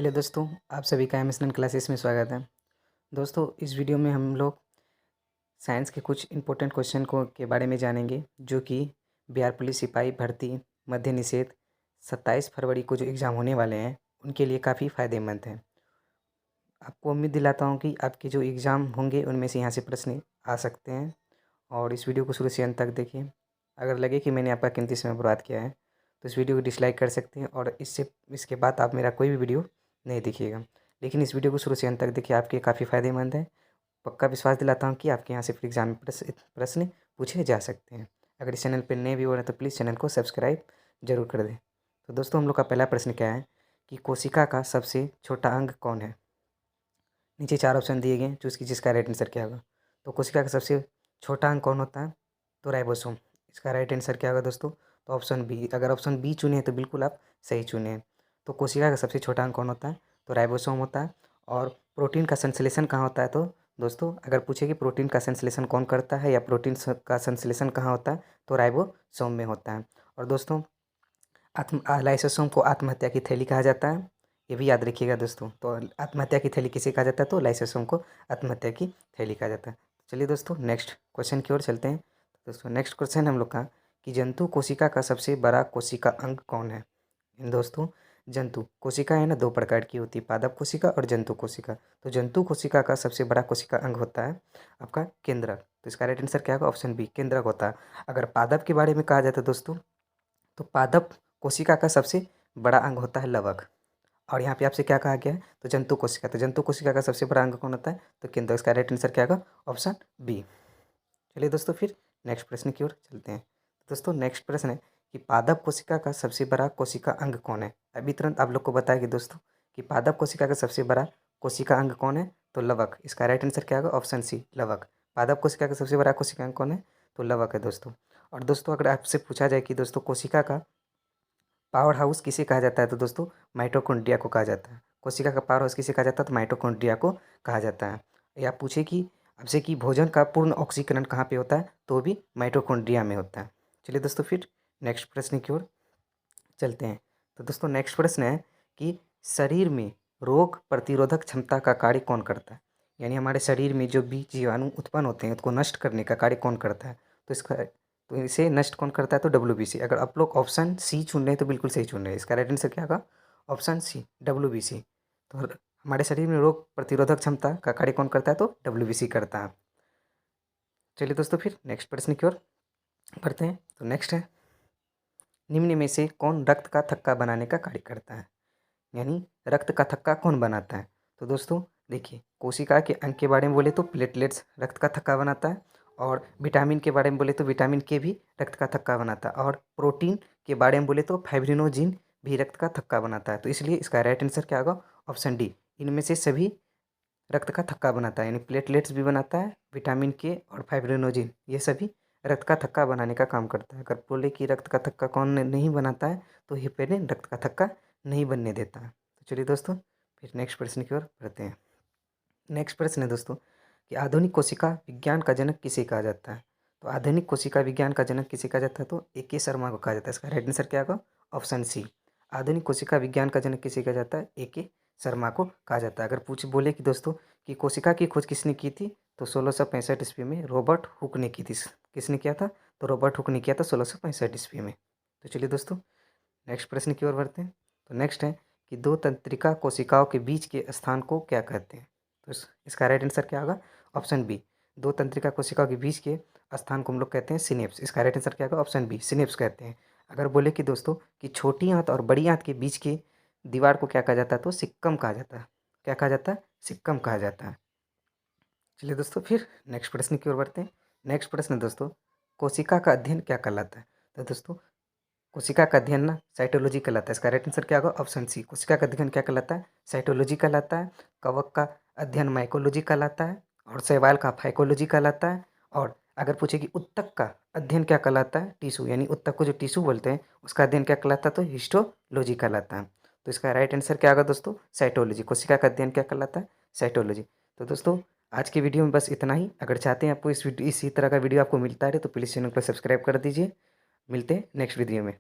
Hello दोस्तों, आप सभी का एम.एस.एन क्लासेस में स्वागत है। दोस्तों, इस वीडियो में हम लोग साइंस के कुछ इम्पोर्टेंट क्वेश्चन को के बारे में जानेंगे, जो कि बिहार पुलिस सिपाही भर्ती मद्य निषेध 27 फरवरी को जो एग्ज़ाम होने वाले हैं, उनके लिए काफ़ी फ़ायदेमंद हैं। आपको उम्मीद दिलाता हूँ कि आपके जो एग्ज़ाम होंगे, उनमें से यहाँ से प्रश्न आ सकते हैं और इस वीडियो को शुरू से अंत तक देखिए। अगर लगे कि मैंने आपका कीमती समय बर्बाद किया है, तो इस वीडियो को डिसलाइक कर सकते हैं और इसके बाद आप मेरा कोई भी वीडियो नहीं देखिएगा। लेकिन इस वीडियो को शुरू से अंत तक देखिए, आपके काफ़ी फ़ायदेमंद है। पक्का विश्वास दिलाता हूँ कि आपके यहाँ से फिर एग्ज़ाम में प्रश्न पूछे जा सकते हैं। अगर इस चैनल पर नए व्यूअर हैं तो प्लीज़ चैनल को सब्सक्राइब ज़रूर कर दें। तो दोस्तों, हम लोग का पहला प्रश्न क्या है कि कोशिका का सबसे छोटा अंग कौन है? नीचे 4 ऑप्शन दिए गए हैं, चूज़ कीजिए जिसका राइट आंसर क्या होगा। तो कोशिका का सबसे छोटा अंग कौन होता है? तो राइबोसोम। इसका राइट आंसर क्या होगा दोस्तों? तो ऑप्शन बी। अगर ऑप्शन बी चुने हैं तो बिल्कुल आप सही चुने हैं। तो कोशिका का सबसे छोटा अंग कौन होता है? तो राइबोसोम होता है। और प्रोटीन का संश्लेषण कहाँ होता है? तो दोस्तों, अगर पूछे कि प्रोटीन का संश्लेषण कौन करता है या का संश्लेषण कहाँ होता है, तो राइबोसोम में होता है। और दोस्तों, लाइसोसोम को आत्महत्या की थैली कहा जाता है, ये भी याद रखिएगा दोस्तों। तो आत्महत्या की थैली किसे कहा जाता है? तो लाइसोसोम को आत्महत्या की थैली कहा जाता है। चलिए दोस्तों, नेक्स्ट क्वेश्चन की ओर चलते हैं। दोस्तों, नेक्स्ट क्वेश्चन हम लोग का कि जंतु कोशिका का सबसे बड़ा कोशिका अंग कौन है? दोस्तों, जंतु कोशिका है ना, दो प्रकार की होती है, पादप कोशिका और जंतु कोशिका। तो जंतु कोशिका का सबसे बड़ा कोशिका अंग होता है आपका केंद्रक। तो इसका राइट आंसर क्या होगा? ऑप्शन बी, केंद्रक होता है। अगर पादप के बारे में कहा जाता है दोस्तों, तो पादप कोशिका का सबसे बड़ा अंग होता है लवक। और यहाँ पे आपसे क्या कहा गया है? तो जंतु कोशिका। तो जंतु कोशिका का सबसे बड़ा अंग कौन होता है? तो केंद्रक। इसका राइट आंसर क्या होगा? Option B. चलिए दोस्तों, फिर नेक्स्ट प्रश्न की ओर चलते हैं। दोस्तों, नेक्स्ट प्रश्न है कि पादप कोशिका का सबसे बड़ा कोशिका अंग कौन है? अभी तुरंत आप लोग को बताया कि दोस्तों कि पादप कोशिका का सबसे बड़ा कोशिका अंग कौन है? तो लवक। इसका राइट आंसर क्या होगा? ऑप्शन सी, लवक। पादप कोशिका का सबसे बड़ा कोशिका अंग कौन है? तो लवक है दोस्तों। और दोस्तों, अगर आपसे पूछा जाए कि दोस्तों कोशिका का पावर हाउस किसे कहा जाता है, तो दोस्तों माइटोकॉन्ड्रिया को कहा जाता है। कोशिका का पावर हाउस किसे कहा जाता है? तो माइटोकॉन्ड्रिया को कहा जाता है। या पूछे कि आपसे कि भोजन का पूर्ण ऑक्सीकरण कहाँ पे होता है, तो वो भी माइटोकॉन्ड्रिया में होता है। चलिए दोस्तों, फिर नेक्स्ट प्रश्न की ओर चलते हैं। तो दोस्तों, नेक्स्ट प्रश्न है कि शरीर में रोग प्रतिरोधक क्षमता का कार्य कौन करता है? यानी हमारे शरीर में जो भी जीवाणु उत्पन्न होते हैं, उसको नष्ट करने का कार्य कौन करता है? तो इसे नष्ट कौन करता है? तो डब्ल्यूबीसी। अगर आप लोग ऑप्शन सी चुन रहे हैं तो बिल्कुल सही चुन रहे हैं। इसका राइट आंसर क्या होगा? Option C, WBC. तो हमारे शरीर में रोग प्रतिरोधक क्षमता का कार्य कौन करता है? तो डब्ल्यूबीसी करता है। चलिए दोस्तों, फिर नेक्स्ट प्रश्न की ओर बढ़ते हैं। तो नेक्स्ट है, निम्न में से कौन रक्त का थक्का बनाने का कार्य करता है? यानी रक्त का थक्का कौन बनाता है? तो दोस्तों देखिए, कोशिका के अंग के बारे में बोले तो प्लेटलेट्स रक्त का थक्का बनाता है। और विटामिन के बारे में बोले तो विटामिन के भी रक्त का थक्का बनाता है। और प्रोटीन के बारे में बोले तो फाइब्रिनोजिन भी रक्त का थक्का बनाता है। तो इसलिए इसका राइट आंसर क्या होगा? ऑप्शन डी, इनमें से सभी रक्त का थक्का बनाता है। यानी प्लेटलेट्स भी बनाता है, विटामिन के और फाइब्रिनोजिन, ये सभी रक्त का थक्का बनाने का काम करता है। अगर बोले कि रक्त का थक्का कौन नहीं बनाता है, तो हिपेरिन रक्त का थक्का नहीं बनने देता है। तो चलिए दोस्तों, फिर नेक्स्ट प्रश्न की ओर बढ़ते हैं। नेक्स्ट प्रश्न है दोस्तों कि आधुनिक कोशिका विज्ञान का जनक किसे कहा जाता है? तो आधुनिक कोशिका विज्ञान का जनक किसे कहा जाता है? तो ए के शर्मा को कहा जाता है। इसका राइट आंसर क्या होगा? ऑप्शन सी, आधुनिक कोशिका विज्ञान का जनक किसे कहा जाता है? ए के शर्मा को कहा जाता है। अगर बोले कि दोस्तों कि कोशिका की खोज किसने की थी, तो 1665 ईस्वी में रॉबर्ट हुक ने की थी। किसने किया था? तो रॉबर्ट हुक ने किया था 1665 ईस्वी में। तो चलिए दोस्तों, नेक्स्ट प्रश्न की ओर बढ़ते हैं। तो नेक्स्ट है कि दो तंत्रिका कोशिकाओं के बीच के स्थान को क्या कहते हैं? तो इसका राइट आंसर क्या होगा? ऑप्शन बी, दो तंत्रिका कोशिकाओं के बीच के स्थान को हम लोग कहते हैं सिनेप्स। इसका राइट आंसर क्या होगा? ऑप्शन बी, सिनेप्स कहते हैं। अगर बोले कि दोस्तों कि छोटी आंत और बड़ी आंत के बीच की दीवार को क्या कहा जाता है? तो सिक्कम कहा जाता है। क्या कहा जाता है? सिक्कम कहा जाता है। चलिए दोस्तों, फिर नेक्स्ट प्रश्न की ओर बढ़ते हैं। नेक्स्ट प्रश्न दोस्तों, कोशिका का अध्ययन क्या कहलाता है? तो दोस्तों, कोशिका का अध्ययन ना साइटोलॉजी कहलाता है। इसका राइट आंसर क्या होगा? ऑप्शन सी, कोशिका का अध्ययन क्या कहलाता है? साइटोलॉजी कहलाता है। कवक का अध्ययन माइकोलॉजी कहलाता है। और शैवाल का फाइकोलॉजी कहलाता है। और अगर पूछे कि उत्तक का अध्ययन क्या कहलाता है? टिश्यू, यानी उत्तक को जो टिश्यू बोलते हैं उसका अध्ययन क्या कहलाता है? तो हिस्टोलॉजी कहलाता है। तो इसका राइट आंसर क्या होगा दोस्तों? साइटोलॉजी। कोशिका का अध्ययन क्या कहलाता है? साइटोलॉजी। तो दोस्तों, आज की वीडियो में बस इतना ही। अगर चाहते हैं आपको इसी तरह का वीडियो आपको मिलता रहे, तो प्लीज़ चैनल को सब्सक्राइब कर दीजिए। मिलते हैं नेक्स्ट वीडियो में।